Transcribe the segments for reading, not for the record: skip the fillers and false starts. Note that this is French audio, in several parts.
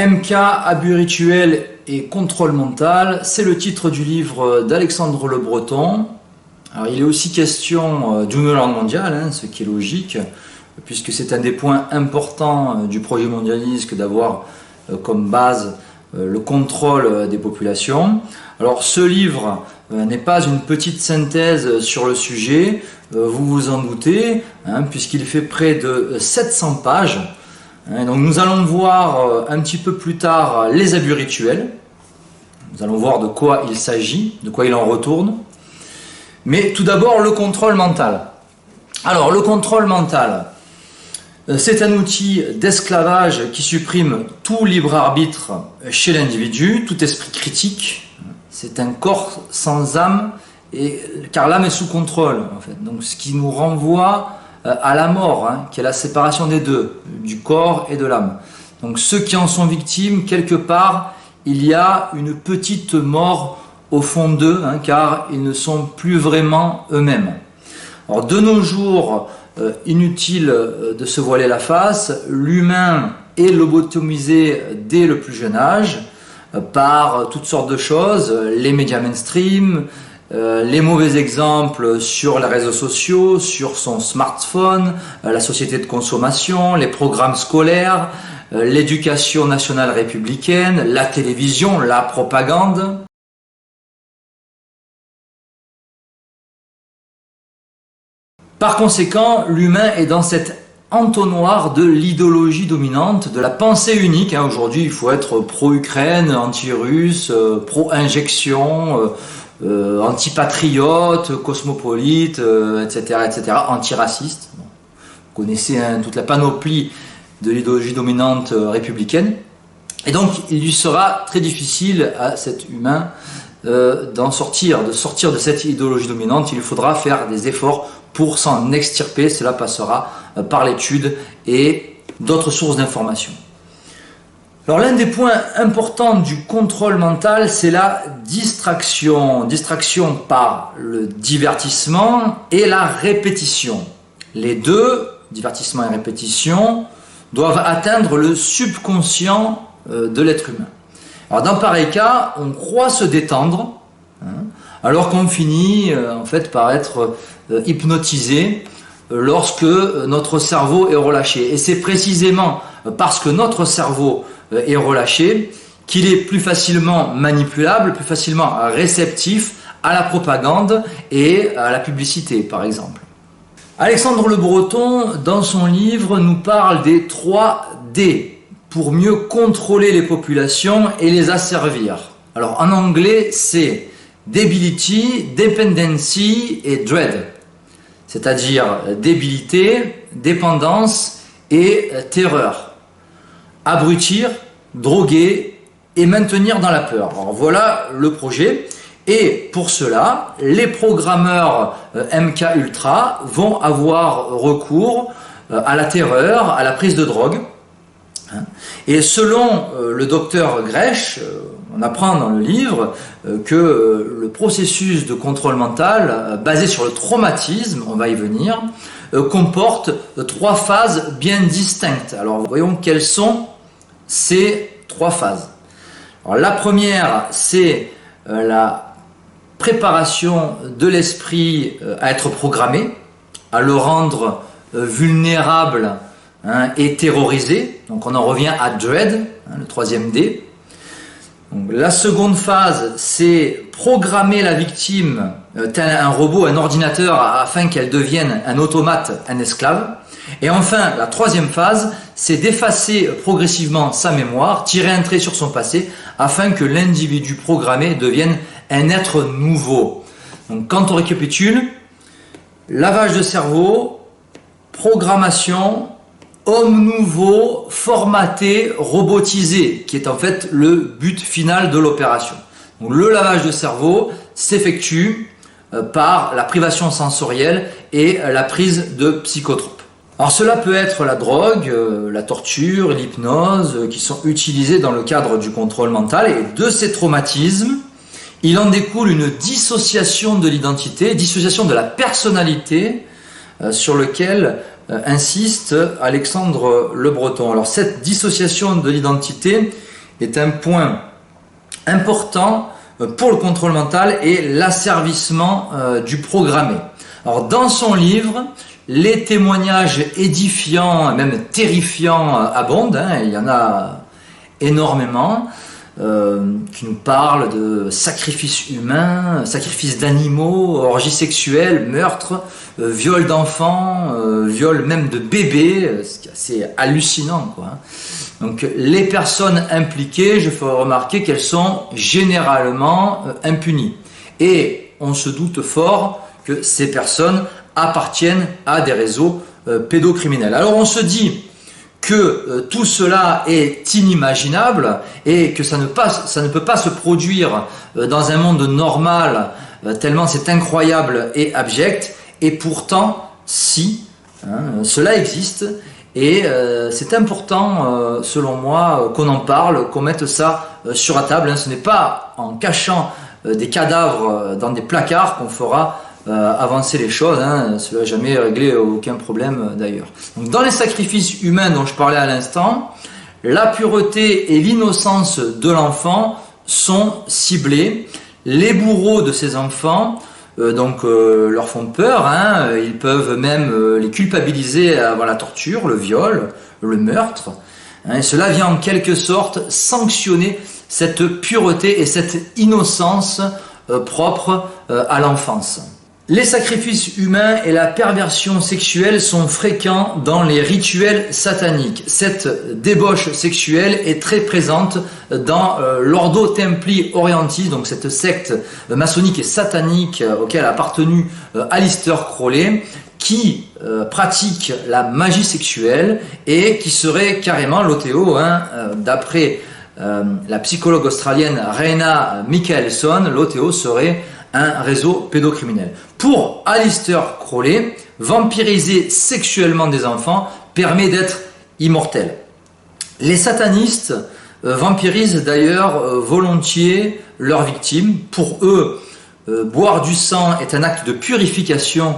MK, abus rituel et contrôle mental, c'est le titre du livre d'Alexandre Le Breton. Alors, il est aussi question du nouvel ordre mondial, ce qui est logique, puisque c'est un des points importants du projet mondialiste que d'avoir comme base le contrôle des populations. Alors ce livre n'est pas une petite synthèse sur le sujet, vous vous en doutez, puisqu'il fait près de 700 pages. Donc nous allons voir un petit peu plus tard les abus rituels. Nous allons voir de quoi il s'agit, de quoi il en retourne. Mais tout d'abord le contrôle mental. Alors le contrôle mental, c'est un outil d'esclavage qui supprime tout libre arbitre chez l'individu, tout esprit critique. C'est un corps sans âme, car l'âme est sous contrôle, en fait. Donc ce qui nous renvoie à la mort, qui est la séparation des deux, du corps et de l'âme. Donc ceux qui en sont victimes, quelque part, il y a une petite mort au fond d'eux, car ils ne sont plus vraiment eux-mêmes. Alors de nos jours, inutile de se voiler la face, l'humain est lobotomisé dès le plus jeune âge par toutes sortes de choses, les médias mainstream, les mauvais exemples sur les réseaux sociaux, sur son smartphone, la société de consommation, les programmes scolaires, l'éducation nationale républicaine, la télévision, la propagande. Par conséquent, l'humain est dans cet entonnoir de l'idéologie dominante, de la pensée unique. Aujourd'hui, il faut être pro-Ukraine, anti-russe, pro-injection, anti-patriote, cosmopolite, etc., anti-raciste. Vous connaissez toute la panoplie de l'idéologie dominante républicaine. Et donc, il lui sera très difficile à cet humain de sortir de cette idéologie dominante. Il lui faudra faire des efforts pour s'en extirper. Cela passera par l'étude et d'autres sources d'informations. Alors l'un des points importants du contrôle mental, c'est la distraction. Distraction par le divertissement et la répétition. Les deux, divertissement et répétition, doivent atteindre le subconscient de l'être humain. Alors dans pareil cas, on croit se détendre, alors qu'on finit en fait par être hypnotisé lorsque notre cerveau est relâché. Et c'est précisément parce que notre cerveau est relâché qu'il est plus facilement manipulable, plus facilement réceptif à la propagande et à la publicité, par exemple. Alexandre Le Breton, dans son livre, nous parle des 3 D pour mieux contrôler les populations et les asservir. Alors en anglais, c'est debility, dependency et dread. C'est-à-dire débilité, dépendance et terreur. Abrutir, droguer et maintenir dans la peur. Alors voilà le projet. Et pour cela, les programmeurs MK Ultra vont avoir recours à la terreur, à la prise de drogue. Et selon le docteur Grech, on apprend dans le livre que le processus de contrôle mental basé sur le traumatisme, on va y venir, comporte 3 phases bien distinctes. Alors voyons quelles sont ces 3 phases. Alors, la première, c'est la préparation de l'esprit à être programmé, à le rendre vulnérable et terrorisé. Donc on en revient à dread, le 3e D. Donc, la seconde phase, c'est programmer la victime tel un robot, un ordinateur, afin qu'elle devienne un automate, un esclave. Et enfin, la 3e phase, c'est d'effacer progressivement sa mémoire, tirer un trait sur son passé, afin que l'individu programmé devienne un être nouveau. Donc quand on récapitule, lavage de cerveau, programmation, homme nouveau, formaté, robotisé, qui est en fait le but final de l'opération. Donc le lavage de cerveau s'effectue par la privation sensorielle et la prise de psychotropes. Alors cela peut être la drogue, la torture, l'hypnose, qui sont utilisées dans le cadre du contrôle mental. Et de ces traumatismes, il en découle une dissociation de l'identité, dissociation de la personnalité, sur lequel insiste Alexandre Le Breton. Alors cette dissociation de l'identité, est un point important pour le contrôle mental et l'asservissement du programmé. Alors dans son livre, les témoignages édifiants, même terrifiants abondent, il y en a énormément, qui nous parlent de sacrifices humains, sacrifices d'animaux, orgies sexuelles, meurtres, viols d'enfants, viols même de bébés, ce qui est assez hallucinant, quoi. Donc les personnes impliquées, je ferai remarquer qu'elles sont généralement impunies. Et on se doute fort que ces personnes appartiennent à des réseaux pédocriminels. Alors on se dit que tout cela est inimaginable et que ça ne peut pas se produire dans un monde normal, tellement c'est incroyable et abject. Et pourtant, si, cela existe. Et c'est important, selon moi, qu'on en parle, qu'on mette ça sur la table. Ce n'est pas en cachant des cadavres dans des placards qu'on fera avancer les choses. Cela n'a jamais réglé aucun problème d'ailleurs. Donc, dans les sacrifices humains dont je parlais à l'instant, la pureté et l'innocence de l'enfant sont ciblés. Les bourreaux de ces enfants leur font peur, ils peuvent même les culpabiliser avant la torture, le viol, le meurtre, et cela vient en quelque sorte sanctionner cette pureté et cette innocence propre à l'enfance. Les sacrifices humains et la perversion sexuelle sont fréquents dans les rituels sataniques. Cette débauche sexuelle est très présente dans l'Ordo Templi Orientis, donc cette secte maçonnique et satanique auquel a appartenu Aleister Crowley, qui pratique la magie sexuelle et qui serait carrément l'OTO, d'après la psychologue australienne Raina Michelson, l'OTO serait un réseau pédocriminel. Pour Aleister Crowley, vampiriser sexuellement des enfants permet d'être immortel. Les satanistes vampirisent d'ailleurs volontiers leurs victimes. Pour eux, boire du sang est un acte de purification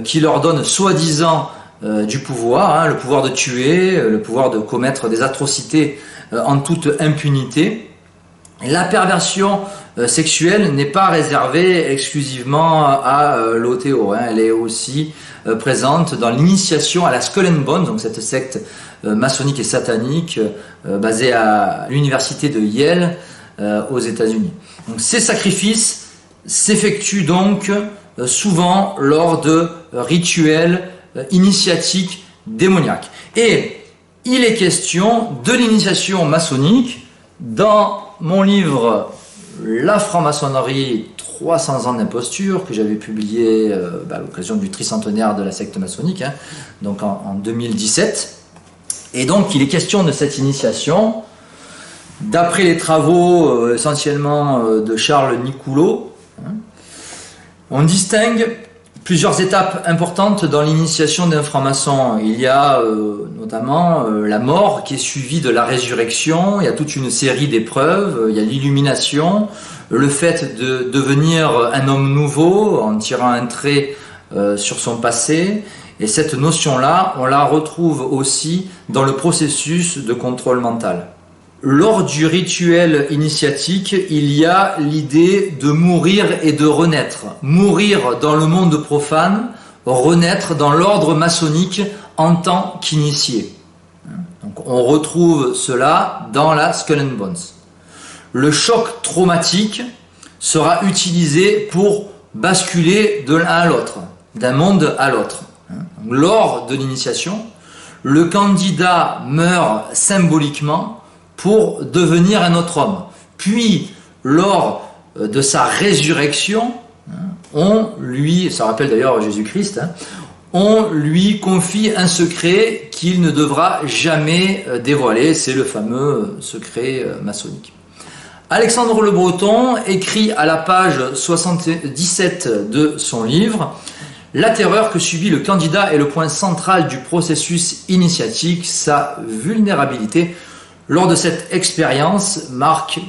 qui leur donne soi-disant du pouvoir, le pouvoir de tuer, le pouvoir de commettre des atrocités en toute impunité. La perversion sexuelle n'est pas réservée exclusivement à l'OTO, elle est aussi présente dans l'initiation à la Skull and Bones, donc cette secte maçonnique et satanique basée à l'université de Yale aux États-Unis. Donc ces sacrifices s'effectuent donc souvent lors de rituels initiatiques démoniaques. Et il est question de l'initiation maçonnique dans mon livre La franc-maçonnerie, 300 ans d'imposture, que j'avais publié à l'occasion du tricentenaire de la secte maçonnique, donc en 2017. Et donc il est question de cette initiation, d'après les travaux essentiellement de Charles Nicoulot. On distingue plusieurs étapes importantes dans l'initiation d'un franc-maçon. Il y a notamment la mort qui est suivie de la résurrection, il y a toute une série d'épreuves, il y a l'illumination, le fait de devenir un homme nouveau en tirant un trait sur son passé, et cette notion-là, on la retrouve aussi dans le processus de contrôle mental. Lors du rituel initiatique, il y a l'idée de mourir et de renaître. Mourir dans le monde profane, renaître dans l'ordre maçonnique en tant qu'initié. Donc on retrouve cela dans la Skull and Bones. Le choc traumatique sera utilisé pour basculer de l'un à l'autre, d'un monde à l'autre. Lors de l'initiation, le candidat meurt symboliquement pour devenir un autre homme. Puis, lors de sa résurrection, on lui, ça rappelle d'ailleurs Jésus-Christ, on lui confie un secret qu'il ne devra jamais dévoiler, c'est le fameux secret maçonnique. Alexandre Le Breton écrit à la page 77 de son livre « La terreur que subit le candidat est le point central du processus initiatique, sa vulnérabilité lors de cette expérience marque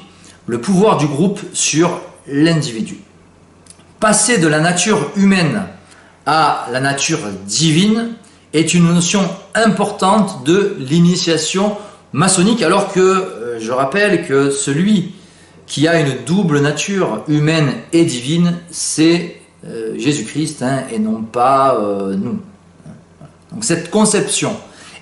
le pouvoir du groupe sur l'individu. Passer de la nature humaine à la nature divine est une notion importante de l'initiation maçonnique, alors que je rappelle que celui qui a une double nature humaine et divine, c'est Jésus-Christ, hein, et non pas nous. Donc cette conception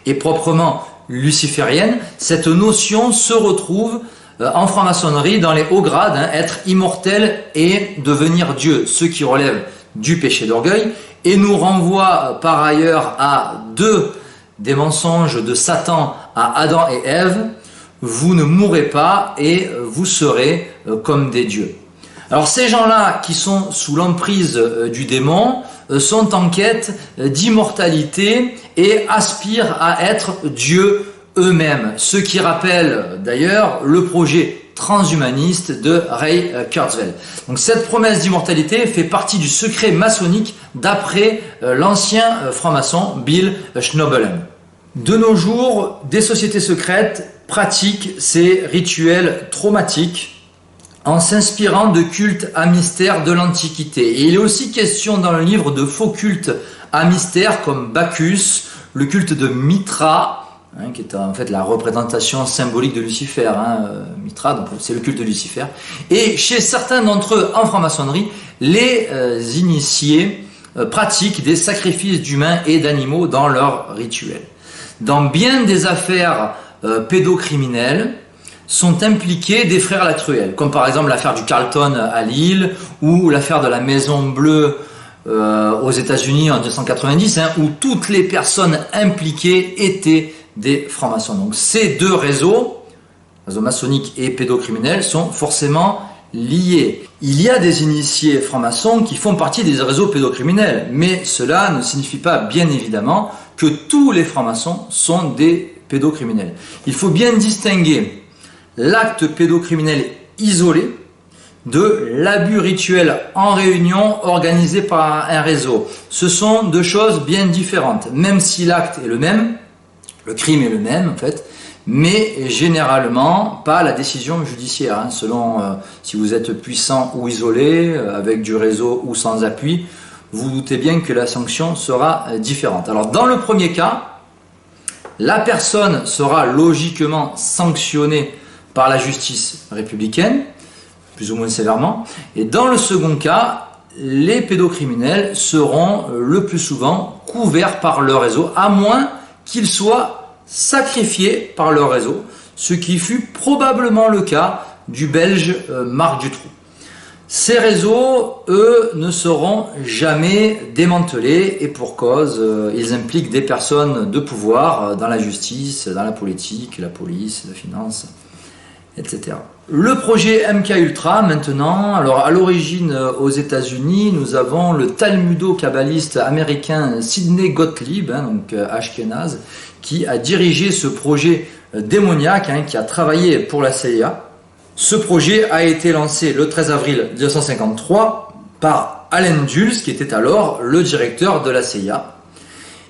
est proprement luciférienne. Cette notion se retrouve en franc-maçonnerie dans les hauts grades, hein, être immortel et devenir Dieu, ce qui relève du péché d'orgueil, et nous renvoie par ailleurs à deux des mensonges de Satan à Adam et Ève: vous ne mourrez pas et vous serez comme des dieux. Alors ces gens-là qui sont sous l'emprise du démon sont en quête d'immortalité et aspirent à être Dieu eux-mêmes, ce qui rappelle d'ailleurs le projet transhumaniste de Ray Kurzweil. Donc cette promesse d'immortalité fait partie du secret maçonnique d'après l'ancien franc-maçon Bill Schnoebelen. De nos jours, des sociétés secrètes pratiquent ces rituels traumatiques en s'inspirant de cultes à mystère de l'Antiquité. Et il est aussi question dans le livre de faux cultes à mystère comme Bacchus, le culte de Mithra, hein, qui est en fait la représentation symbolique de Lucifer, hein, Mithra, donc c'est le culte de Lucifer. Et chez certains d'entre eux en franc-maçonnerie, les initiés pratiquent des sacrifices d'humains et d'animaux dans leurs rituels. Dans bien des affaires pédocriminelles sont impliqués des frères Latruelle, comme par exemple l'affaire du Carlton à Lille ou l'affaire de la Maison Bleue aux États-Unis en 1990, hein, où toutes les personnes impliquées étaient des francs-maçons. Donc ces deux réseaux maçonniques et pédocriminels, sont forcément liés. Il y a des initiés francs-maçons qui font partie des réseaux pédocriminels, mais cela ne signifie pas, bien évidemment, que tous les francs-maçons sont des pédocriminels. Il faut bien distinguer l'acte pédocriminel isolé de l'abus rituel en réunion organisé par un réseau. Ce sont deux choses bien différentes, même si l'acte est le même, le crime est le même en fait, mais généralement pas la décision judiciaire, hein, selon si vous êtes puissant ou isolé, avec du réseau ou sans appui, vous doutez bien que la sanction sera différente. Alors dans le premier cas, la personne sera logiquement sanctionnée par la justice républicaine, plus ou moins sévèrement, et dans le second cas, les pédocriminels seront le plus souvent couverts par le réseau, à moins qu'ils soient sacrifiés par le réseau, ce qui fut probablement le cas du Belge Marc Dutroux. Ces réseaux, eux, ne seront jamais démantelés, et pour cause, ils impliquent des personnes de pouvoir dans la justice, dans la politique, la police, la finance, etc. Le projet MK Ultra maintenant, alors à l'origine aux États-Unis, nous avons le talmudo-kabbaliste américain Sidney Gottlieb, hein, donc Ashkenaz, qui a dirigé ce projet démoniaque, hein, qui a travaillé pour la CIA. Ce projet a été lancé le 13 avril 1953 par Allen Dulles, qui était alors le directeur de la CIA.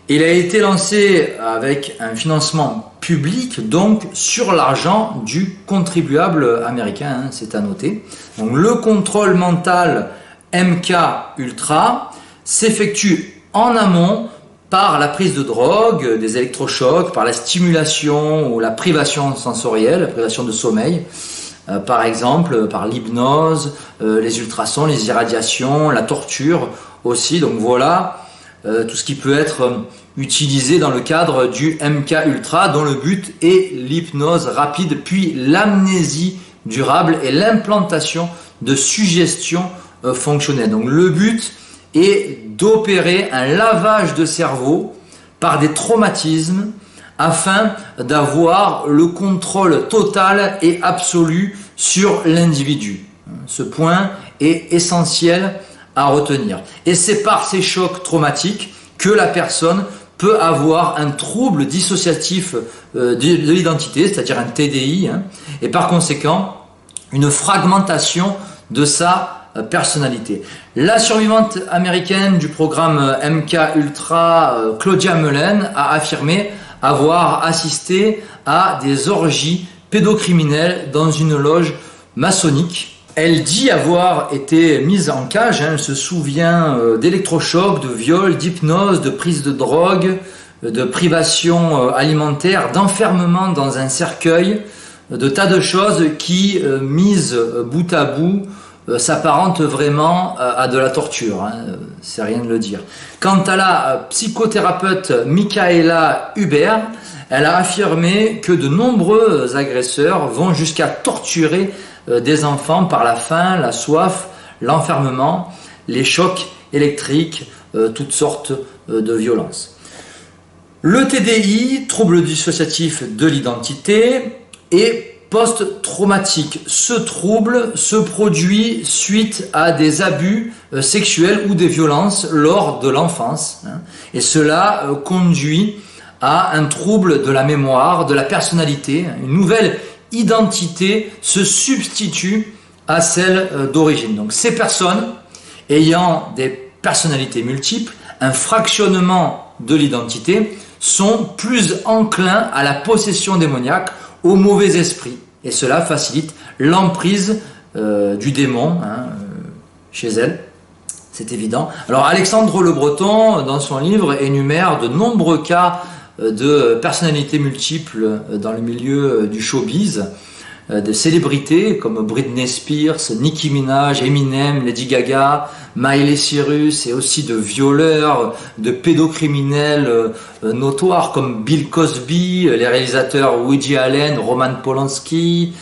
Il a été lancé avec un financement public, donc sur l'argent du contribuable américain, hein, c'est à noter. Donc le contrôle mental MK Ultra s'effectue en amont par la prise de drogue, des électrochocs, par la stimulation ou la privation sensorielle, la privation de sommeil, par exemple par l'hypnose, les ultrasons, les irradiations, la torture aussi. Donc voilà tout ce qui peut être utilisé dans le cadre du MK Ultra, dont le but est l'hypnose rapide, puis l'amnésie durable et l'implantation de suggestions fonctionnelles. Donc le but est d'opérer un lavage de cerveau par des traumatismes afin d'avoir le contrôle total et absolu sur l'individu. Ce point est essentiel à retenir. Et c'est par ces chocs traumatiques que la personne peut avoir un trouble dissociatif de l'identité, c'est-à-dire un TDI, hein, et par conséquent une fragmentation de sa personnalité. La survivante américaine du programme MK Ultra, Claudia Melen, a affirmé avoir assisté à des orgies pédocriminelles dans une loge maçonnique. Elle dit avoir été mise en cage, hein, elle se souvient d'électrochocs, de viols, d'hypnose, de prise de drogue, de privation alimentaire, d'enfermement dans un cercueil, de tas de choses qui, mises bout à bout, s'apparentent vraiment à de la torture, hein, c'est rien de le dire. Quant à la psychothérapeute Michaela Huber, elle a affirmé que de nombreux agresseurs vont jusqu'à torturer des enfants par la faim, la soif, l'enfermement, les chocs électriques, toutes sortes de violences. Le TDI, trouble dissociatif de l'identité, est post-traumatique. Ce trouble se produit suite à des abus sexuels ou des violences lors de l'enfance, hein, et cela conduit à un trouble de la mémoire, de la personnalité. Une nouvelle identité se substitue à celle d'origine. Donc ces personnes ayant des personnalités multiples, un fractionnement de l'identité, sont plus enclins à la possession démoniaque, au mauvais esprit. Et cela facilite l'emprise du démon, hein, chez elles. C'est évident. Alors Alexandre Le Breton, dans son livre, énumère de nombreux cas de personnalités multiples dans le milieu du showbiz, de célébrités comme Britney Spears, Nicki Minaj, Eminem, Lady Gaga, Miley Cyrus, et aussi de violeurs, de pédocriminels notoires comme Bill Cosby, les réalisateurs Woody Allen, Roman Polanski,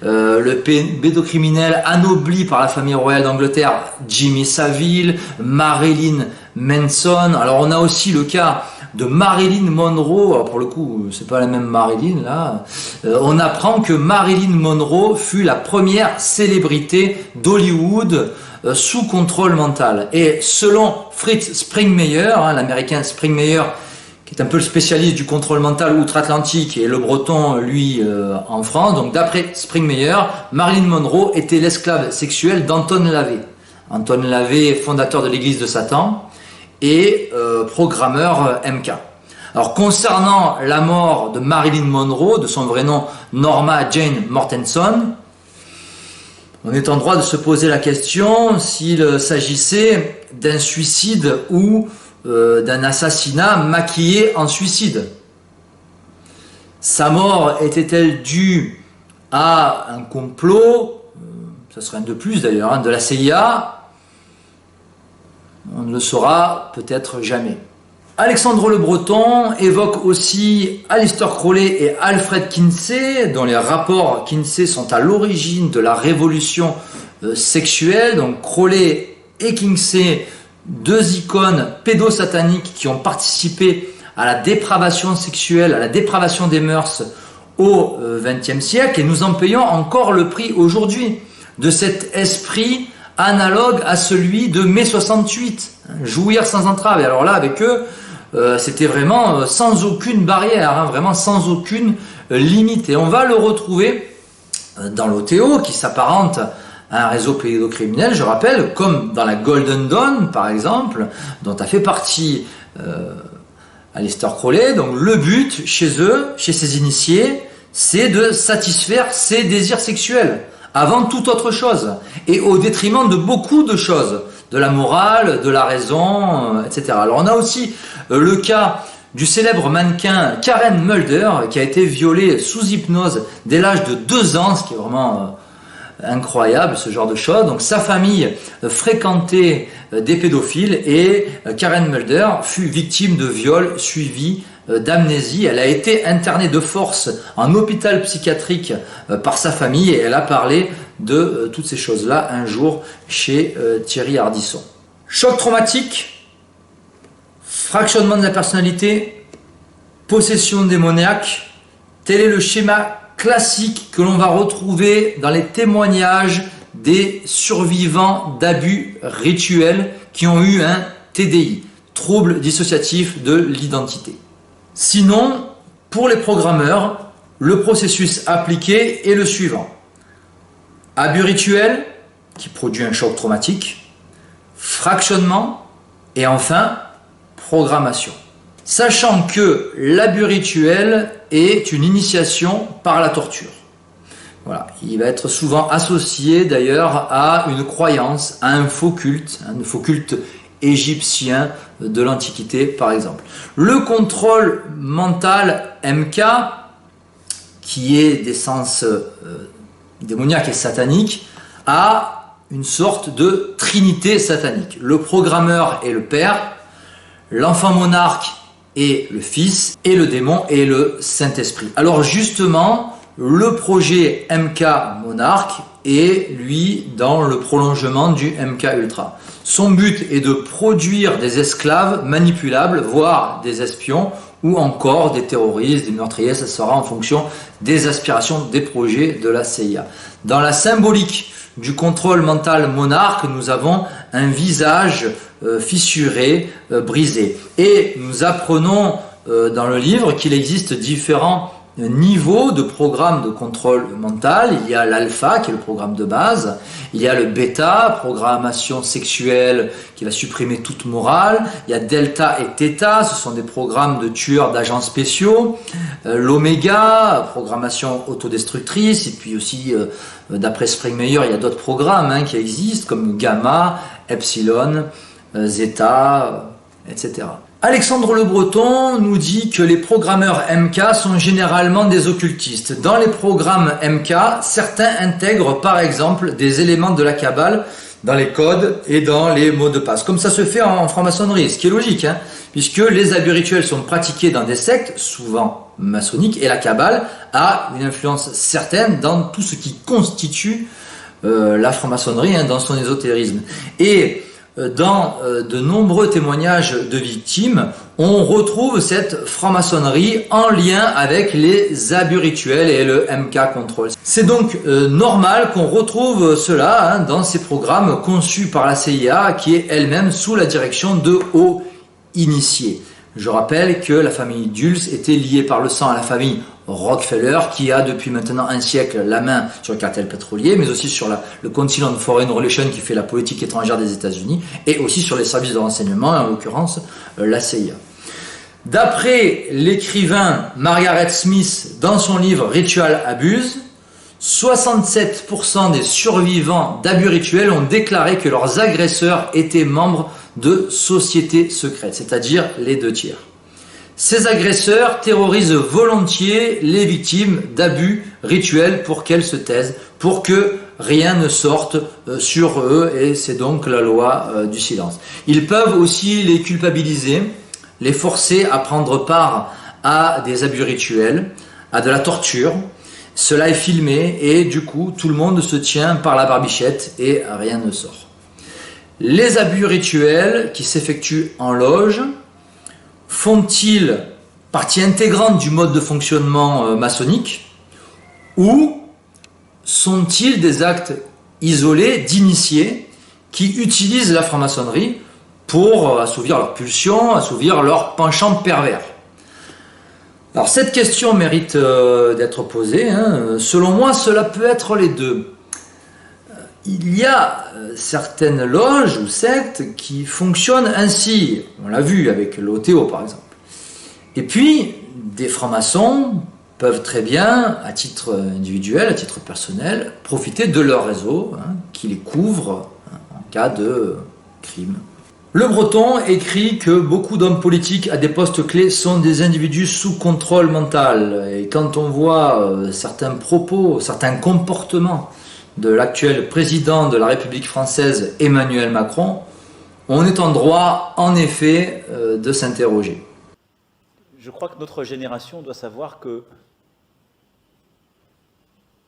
le pédocriminel anobli par la famille royale d'Angleterre, Jimmy Savile, Marilyn Manson. Alors on a aussi le cas de Marilyn Monroe. Alors pour le coup, c'est pas la même Marilyn là. On apprend que Marilyn Monroe fut la première célébrité d'Hollywood sous contrôle mental. Et selon Fritz Springmeier, hein, l'américain Springmeier, qui est un peu le spécialiste du contrôle mental outre-Atlantique, et Le Breton, lui, en France. Donc d'après Springmeier, Marilyn Monroe était l'esclave sexuelle d'Anton LaVey. Anton LaVey, fondateur de l'église de Satan et programmeur MK. Alors concernant la mort de Marilyn Monroe, de son vrai nom Norma Jane Mortenson, on est en droit de se poser la question s'il s'agissait d'un suicide ou d'un assassinat maquillé en suicide. Sa mort était-elle due à un complot, ça serait un de plus d'ailleurs, hein, de la CIA? On ne le saura peut-être jamais. Alexandre Le Breton évoque aussi Aleister Crowley et Alfred Kinsey, dont les rapports Kinsey sont à l'origine de la révolution sexuelle. Donc Crowley et Kinsey, deux icônes pédosataniques qui ont participé à la dépravation sexuelle, à la dépravation des mœurs au XXe siècle, et nous en payons encore le prix aujourd'hui de cet esprit analogue à celui de mai 68, jouir sans entrave. Et alors là, avec eux, c'était vraiment sans aucune barrière, hein, vraiment sans aucune limite. Et on va le retrouver dans l'OTO, qui s'apparente à un réseau pédocriminel, je rappelle, comme dans la Golden Dawn, par exemple, dont a fait partie Aleister Crowley. Donc le but, chez eux, chez ces initiés, c'est de satisfaire ses désirs sexuels, avant toute autre chose, et au détriment de beaucoup de choses, de la morale, de la raison, etc. Alors on a aussi le cas du célèbre mannequin Karen Mulder, qui a été violée sous hypnose dès l'âge de 2 ans, ce qui est vraiment incroyable, ce genre de choses. Donc sa famille fréquentait des pédophiles, et Karen Mulder fut victime de viol suivi d'amnésie. Elle a été internée de force en hôpital psychiatrique par sa famille, et elle a parlé de toutes ces choses-là un jour chez Thierry Ardisson. Choc traumatique, fractionnement de la personnalité, possession démoniaque, tel est le schéma classique que l'on va retrouver dans les témoignages des survivants d'abus rituels qui ont eu un TDI, trouble dissociatif de l'identité. Sinon, pour les programmeurs, le processus appliqué est le suivant. Abus rituel, qui produit un choc traumatique, fractionnement, et enfin, programmation. Sachant que l'abus rituel est une initiation par la torture. Voilà, il va être souvent associé d'ailleurs à une croyance, à un faux culte égyptien de l'Antiquité par exemple. Le contrôle mental MK, qui est d'essence démoniaque et satanique, a une sorte de trinité satanique. Le programmeur est le père, l'enfant monarque est le fils, et le démon est le Saint-Esprit. Alors justement, le projet MK Monarque est, lui, dans le prolongement du MK Ultra. Son but est de produire des esclaves manipulables, voire des espions, ou encore des terroristes, des meurtriers, ça sera en fonction des aspirations, des projets de la CIA. Dans la symbolique du contrôle mental monarque, nous avons un visage fissuré, brisé. Et nous apprenons dans le livre qu'il existe différents niveaux de programme de contrôle mental. Il y a l'alpha, qui est le programme de base. Il y a le bêta, programmation sexuelle, qui va supprimer toute morale. Il y a delta et theta, ce sont des programmes de tueurs, d'agents spéciaux. L'oméga, programmation autodestructrice. Et puis aussi, d'après Spring Meyer, il y a d'autres programmes qui existent, comme gamma, epsilon, zeta, etc. Alexandre Le Breton nous dit que les programmeurs MK sont généralement des occultistes. Dans les programmes MK, certains intègrent par exemple des éléments de la Kabbale dans les codes et dans les mots de passe. Comme ça se fait en franc-maçonnerie, ce qui est logique, puisque les abus rituels sont pratiqués dans des sectes, souvent maçonniques, et la Kabbale a une influence certaine dans tout ce qui constitue la franc-maçonnerie, dans son ésotérisme. Et dans de nombreux témoignages de victimes, on retrouve cette franc-maçonnerie en lien avec les abus rituels et le MK Control. C'est donc normal qu'on retrouve cela dans ces programmes conçus par la CIA, qui est elle-même sous la direction de hauts initiés. Je rappelle que la famille Dulles était liée par le sang à la famille Rockefeller, qui a depuis maintenant un siècle la main sur le cartel pétrolier, mais aussi sur le Council on Foreign Relations, qui fait la politique étrangère des États-Unis, et aussi sur les services de renseignement, en l'occurrence la CIA. D'après l'écrivain Margaret Smith, dans son livre Ritual Abuse, 67% des survivants d'abus rituels ont déclaré que leurs agresseurs étaient membres de sociétés secrètes, c'est-à-dire les 2/3. Ces agresseurs terrorisent volontiers les victimes d'abus rituels pour qu'elles se taisent, pour que rien ne sorte sur eux, et c'est donc la loi du silence. Ils peuvent aussi les culpabiliser, les forcer à prendre part à des abus rituels, à de la torture. Cela est filmé et du coup tout le monde se tient par la barbichette et rien ne sort. Les abus rituels qui s'effectuent en loge font-ils partie intégrante du mode de fonctionnement maçonnique, ou sont-ils des actes isolés d'initiés qui utilisent la franc-maçonnerie pour assouvir leurs pulsions, assouvir leurs penchants pervers? Alors cette question mérite d'être posée. Selon moi, cela peut être les deux. Il y a certaines loges ou sectes qui fonctionnent ainsi. On l'a vu avec l'OTO par exemple. Et puis, des francs-maçons peuvent très bien, à titre individuel, à titre personnel, profiter de leur réseau qui les couvre en cas de crime. Le Breton écrit que beaucoup d'hommes politiques à des postes clés sont des individus sous contrôle mental. Et quand on voit certains propos, certains comportements de l'actuel président de la République française, Emmanuel Macron, on est en droit, en effet, de s'interroger. Je crois que notre génération doit savoir que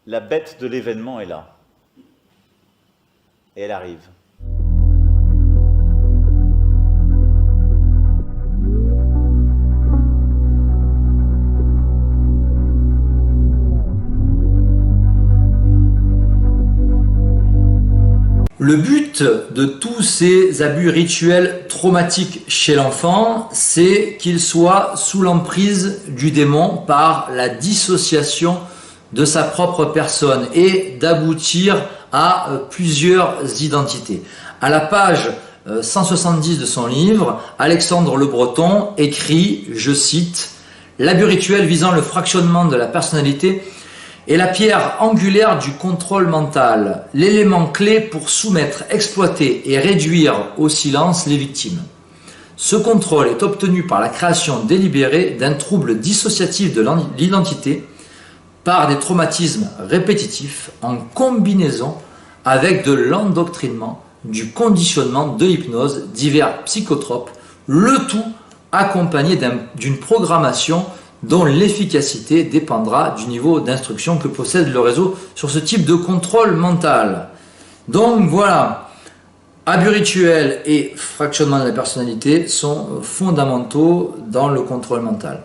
la bête de l'événement est là. Et elle arrive. Le but de tous ces abus rituels traumatiques chez l'enfant, c'est qu'il soit sous l'emprise du démon par la dissociation de sa propre personne et d'aboutir à plusieurs identités. À la page 170 de son livre, Alexandre Le Breton écrit, je cite, « L'abus rituel visant le fractionnement de la personnalité est la pierre angulaire du contrôle mental, l'élément clé pour soumettre, exploiter et réduire au silence les victimes. Ce contrôle est obtenu par la création délibérée d'un trouble dissociatif de l'identité, par des traumatismes répétitifs en combinaison avec de l'endoctrinement, du conditionnement, de l'hypnose, divers psychotropes, le tout accompagné d'une programmation dont l'efficacité dépendra du niveau d'instruction que possède le réseau sur ce type de contrôle mental. Donc voilà, abus rituels et fractionnement de la personnalité sont fondamentaux dans le contrôle mental.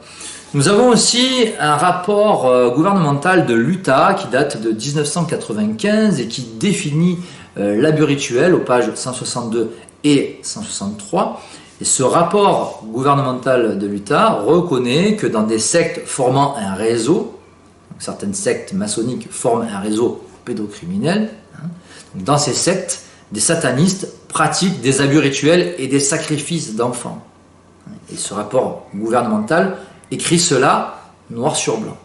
Nous avons aussi un rapport gouvernemental de l'Utah qui date de 1995 et qui définit l'abus rituel aux pages 162 et 163. Et ce rapport gouvernemental de l'Utah reconnaît que dans des sectes formant un réseau, certaines sectes maçonniques forment un réseau pédocriminel, dans ces sectes, des satanistes pratiquent des abus rituels et des sacrifices d'enfants. Et ce rapport gouvernemental écrit cela noir sur blanc.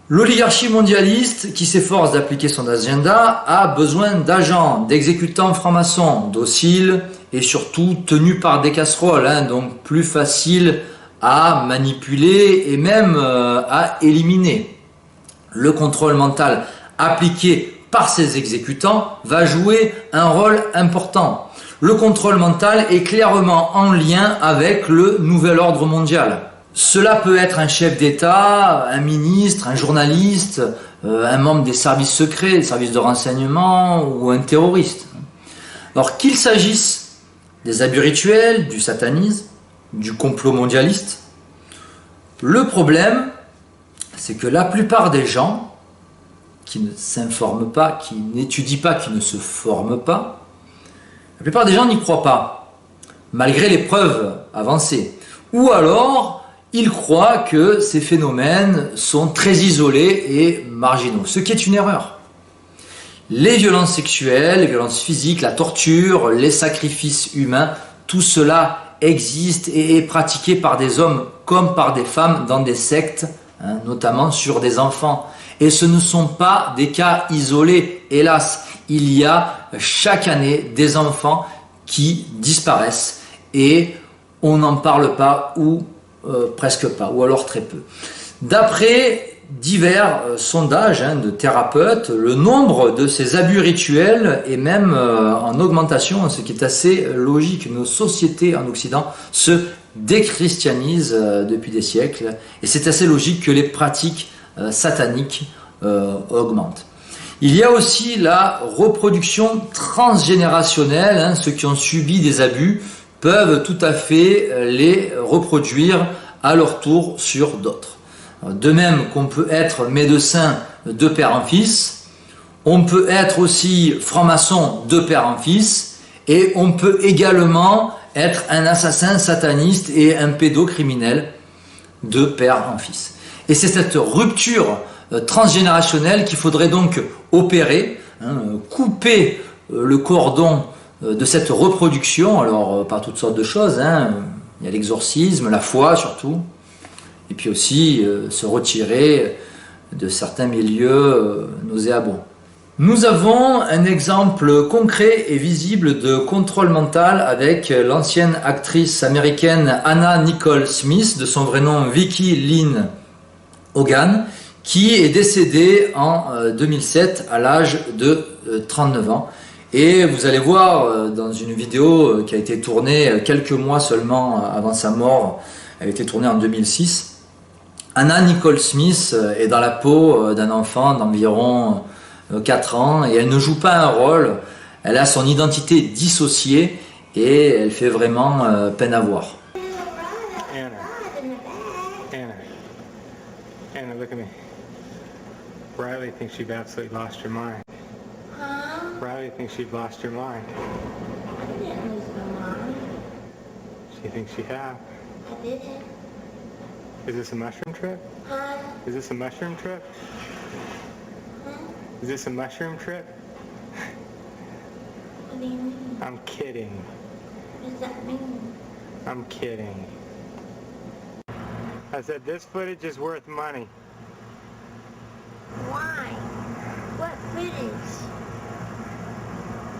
L'oligarchie mondialiste qui s'efforce d'appliquer son agenda a besoin d'agents, d'exécutants francs-maçons, dociles et surtout tenus par des casseroles, donc plus faciles à manipuler et même à éliminer. Le contrôle mental appliqué par ces exécutants va jouer un rôle important. Le contrôle mental est clairement en lien avec le nouvel ordre mondial. Cela peut être un chef d'État, un ministre, un journaliste, un membre des services secrets, des services de renseignement ou un terroriste. Alors qu'il s'agisse des abus rituels, du satanisme, du complot mondialiste, le problème, c'est que la plupart des gens qui ne s'informent pas, qui n'étudient pas, qui ne se forment pas, la plupart des gens n'y croient pas, malgré les preuves avancées. Ou alors, ils croient que ces phénomènes sont très isolés et marginaux, ce qui est une erreur. Les violences sexuelles, les violences physiques, la torture, les sacrifices humains, tout cela existe et est pratiqué par des hommes comme par des femmes dans des sectes, notamment sur des enfants. Et ce ne sont pas des cas isolés, hélas. Il y a chaque année des enfants qui disparaissent et on n'en parle pas ou presque pas, ou alors très peu. D'après divers sondages de thérapeutes, le nombre de ces abus rituels est même en augmentation, ce qui est assez logique. Nos sociétés en Occident se déchristianisent depuis des siècles, et c'est assez logique que les pratiques sataniques augmentent. Il y a aussi la reproduction transgénérationnelle, ceux qui ont subi des abus peuvent tout à fait les reproduire à leur tour sur d'autres. De même qu'on peut être médecin de père en fils, on peut être aussi franc-maçon de père en fils, et on peut également être un assassin sataniste et un pédocriminel de père en fils. Et c'est cette rupture transgénérationnelle qu'il faudrait donc opérer, couper le cordon de cette reproduction, alors par toutes sortes de choses, il y a l'exorcisme, la foi surtout, et puis aussi se retirer de certains milieux nauséabonds. Nous avons un exemple concret et visible de contrôle mental avec l'ancienne actrice américaine Anna Nicole Smith, de son vrai nom Vicki Lynn Hogan, qui est décédée en 2007 à l'âge de 39 ans. Et vous allez voir dans une vidéo qui a été tournée quelques mois seulement avant sa mort, elle a été tournée en 2006, Anna Nicole Smith est dans la peau d'un enfant d'environ 4 ans et elle ne joue pas un rôle, elle a son identité dissociée et elle fait vraiment peine à voir. Anna, look at me. Riley thinks you've absolutely lost your mind. Riley thinks you've lost your mind. I didn't lose my mind. She thinks you have. I didn't. Is this a mushroom trip? Huh? Is this a mushroom trip? Huh? Is this a mushroom trip? What do you mean? I'm kidding. What does that mean? I'm kidding. I said this footage is worth money. Why? What footage?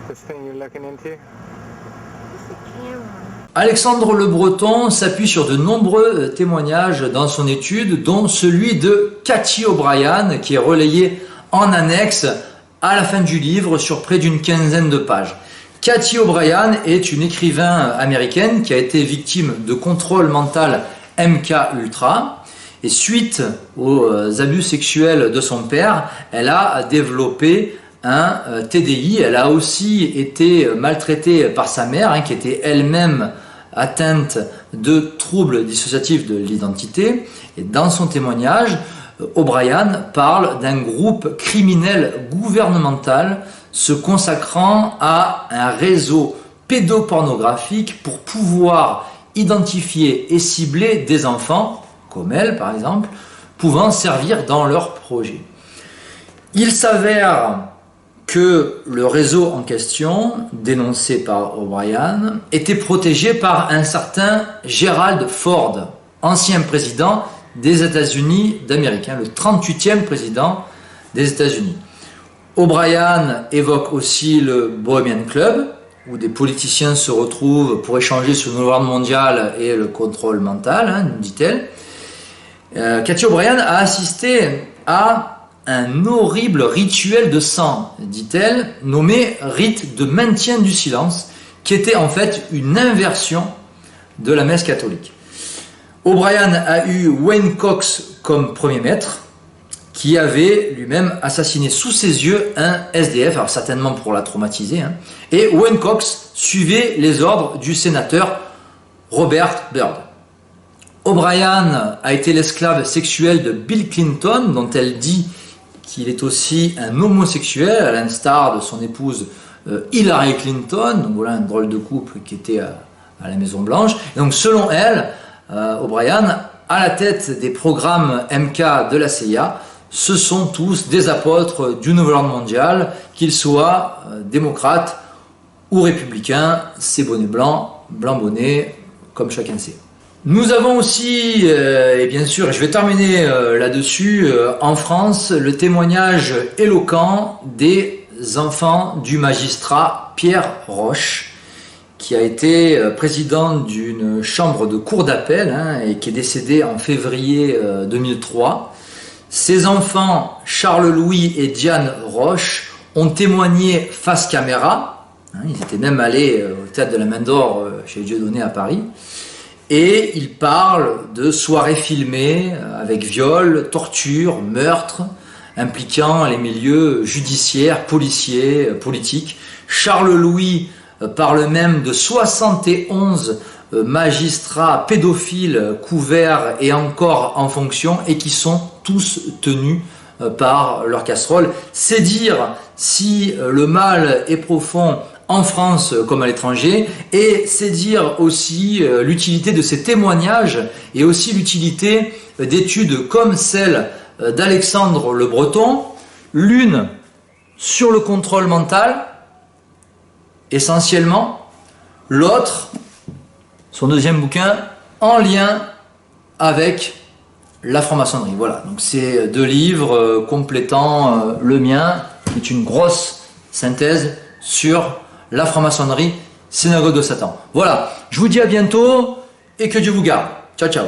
This thing you're looking into? What's the camera? Alexandre Le Breton s'appuie sur de nombreux témoignages dans son étude, dont celui de Cathy O'Brien, qui est relayé en annexe à la fin du livre sur près d'une quinzaine de pages. Cathy O'Brien est une écrivain américaine qui a été victime de contrôle mental MK Ultra, et suite aux abus sexuels de son père, elle a développé un TDI. Elle a aussi été maltraitée par sa mère, qui était elle-même atteinte de troubles dissociatifs de l'identité. Et dans son témoignage, O'Brien parle d'un groupe criminel gouvernemental se consacrant à un réseau pédopornographique pour pouvoir identifier et cibler des enfants, comme elle par exemple, pouvant servir dans leur projet. Il s'avère que le réseau en question, dénoncé par O'Brien, était protégé par un certain Gerald Ford, ancien président des États-Unis d'Amérique, le 38e président des États-Unis. O'Brien évoque aussi le Bohemian Club, où des politiciens se retrouvent pour échanger sur le nouvel ordre mondial et le contrôle mental, dit-elle. Cathy O'Brien a assisté à un horrible rituel de sang, dit-elle, nommé rite de maintien du silence, qui était en fait une inversion de la messe catholique. O'Brien a eu Wayne Cox comme premier maître, qui avait lui-même assassiné sous ses yeux un SDF, alors certainement pour la traumatiser, et Wayne Cox suivait les ordres du sénateur Robert Byrd. O'Brien a été l'esclave sexuel de Bill Clinton, dont elle dit qu'il est aussi un homosexuel, à l'instar de son épouse Hillary Clinton. Donc voilà un drôle de couple qui était à la Maison Blanche. Et donc selon elle, O'Brien, à la tête des programmes MK de la CIA, ce sont tous des apôtres du nouvel ordre mondial, qu'ils soient démocrates ou républicains, c'est bonnet blanc, blanc bonnet, comme chacun sait. Nous avons aussi, et bien sûr, et je vais terminer là-dessus, en France, le témoignage éloquent des enfants du magistrat Pierre Roche, qui a été président d'une chambre de cour d'appel et qui est décédé en février 2003. Ces enfants, Charles-Louis et Diane Roche, ont témoigné face caméra. Ils étaient même allés au théâtre de la Main d'Or chez Dieudonné à Paris. Et ils parlent de soirées filmées avec viol, torture, meurtre, impliquant les milieux judiciaires, policiers, politiques. Charles-Louis parle même de 71 magistrats pédophiles couverts et encore en fonction et qui sont tous tenus par leur casserole. C'est dire si le mal est profond en France comme à l'étranger, et c'est dire aussi l'utilité de ces témoignages et aussi l'utilité d'études comme celle d'Alexandre Le Breton, l'une sur le contrôle mental essentiellement, l'autre, son deuxième bouquin, en lien avec la franc-maçonnerie. Voilà, donc c'est deux livres complétant le mien, qui est une grosse synthèse sur la franc-maçonnerie, synagogue de Satan. Voilà, je vous dis à bientôt et que Dieu vous garde. Ciao, ciao.